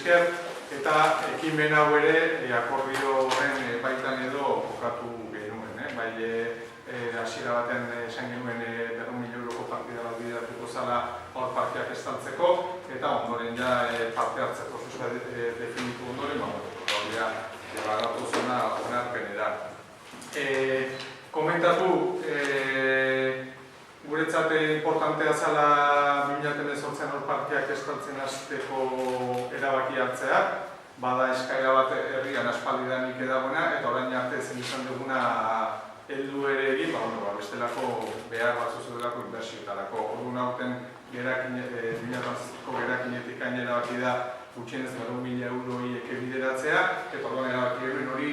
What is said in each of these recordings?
esker, eta ekimen hau ere akordio horren baitan edo kokatu genuen. Bai, hasiera batean esan genuen 100.000 euroko partida bat bideratuko zala hor parkeak estaltzeko, eta ondoren ja parte hartze prozesua definitu ondoren, gaudea bagatu zona onarpenera. Komentatu, guretzat importantea zala 2018 hor parkeak estaltzen hasteko erabaki hartzea, bada eskaera bat herrian aspaldidanik edagoena, eta orain arte ezin izan duguna heldu ere egin, bestelako behar batzu zeudelako inbertsioetarako. Orduan aurten 2018ko gerakinetik erabaki da gutxienez 100.000 euro horiek bideratzea, eta orduan erabaki hemen hori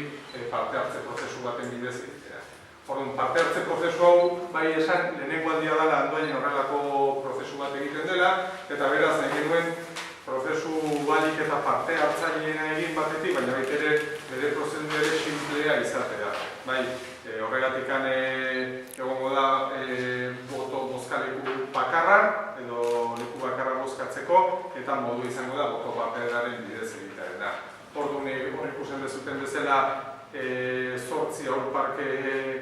parte hartze prozesu baten bidez egitea. Orduan, parte hartze prozesu hau, bai esan, lehenengo aldia dela Andoainen horrelako prozesu bat egiten dela, eta beraz nahi genuen prozesu balik eta parte hartzaileena egin batetik, baina baita ere bere prozedure sinplea izatea. Bai, horregatikan egongo da boto bozkaleku bakarra, edo leku bakarra bozkatzeko, eta modu izango da boto paperaren bidez egitearena. Orduan, hor ikusten dezuten bezala 8 aurparke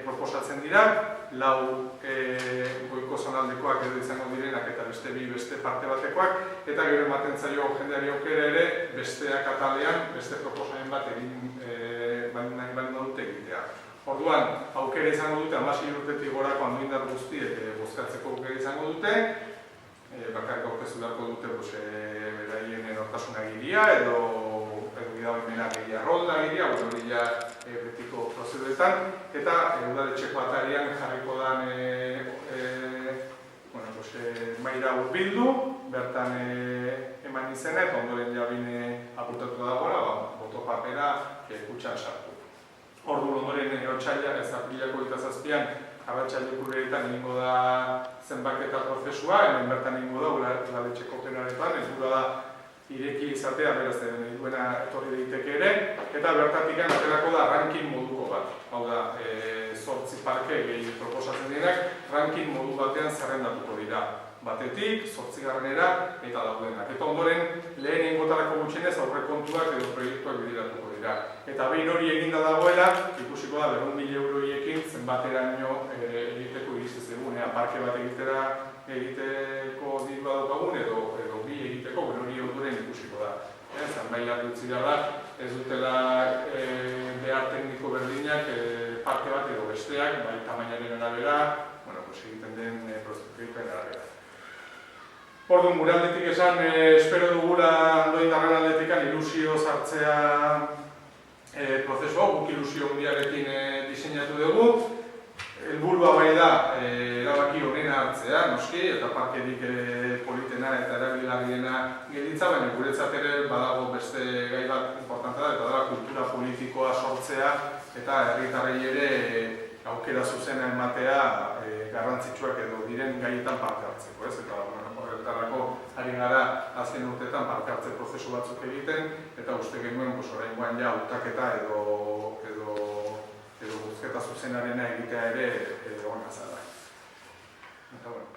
proposatzen dira, 4 goiko zonaldekoak edo izango direnak eta beste parte batekoak, eta gero ematen zaio jendeari aukera ere besteak atalean beste proposamen bat egin nahi baldin badute egitea. Orduan, aukera izango dute, 16 urtetik gorako andoindar guztiek bozkatzeko aukera izango dute, bakarrik aurkeztu beharko dute beraien nortasun agiria edo gidabaimena agiria rolda agiria, hori ja betiko prozeduetan, eta udaletxeko atarian jarriko dan maila hurbildu, bertan eman izena, eta ondoren jabine apuntatu dagoela, boto papera kutxan sartu. Ordu ondoren otsaila, ez aprilako 27an, arratsalde gureetan egingo da zenbaketa prozesua, hemen bertan egingo da udaletxeko plenaretan, ez da ireki izatea, beraz, duena etorri daiteke ere, eta bertatik aterako da ranking moduko bat. Hau da, 8 parke gehi proposatzen direnak, ranking modu batean zerrendatuko dira. Batetik, 8garrenera eta daudenak. Eta ondoren, lehenengotarako gutxienez aurrekontuak edo proiektuak bideratuko dira. Eta behin hori eginda dagoela, ikusiko da 100.000 euro horiekin zenbateraino egiteko iriziz egun, parke bat egiteko dirua daukagun edo bi egiteko, hori ondoren ikusiko da. Zanbaiak dutzi da, ez dutela behar tekniko berdinak parke bat edo besteak, bai tamainaren arabera, egiten den proiektuaren arabera. Orduan, gure aldetik esan, espero dugula Andoindarren aldetikan ilusio sartzea prozesua, guk ilusio handiarekin diseinatu dugu. Helburua bai da, erabaki honena hartzea, noski, eta parkerik politena eta erabilgarriena gelitza, baina guretzat ere badago beste gai bat importanta da, eta da kultura politikoa sortzea, eta herritarrei ere aukera zuzena ematea garrantzitsuak edo diren gaietan parte hartzeko, ez? Eta horretarako ari gara azken urteetan parte hartze prozesu batzuk egiten, eta uste genuen oraingoan ja hautaketa edo bozketa zuzenarena egitea ere ona zela. Eta bueno.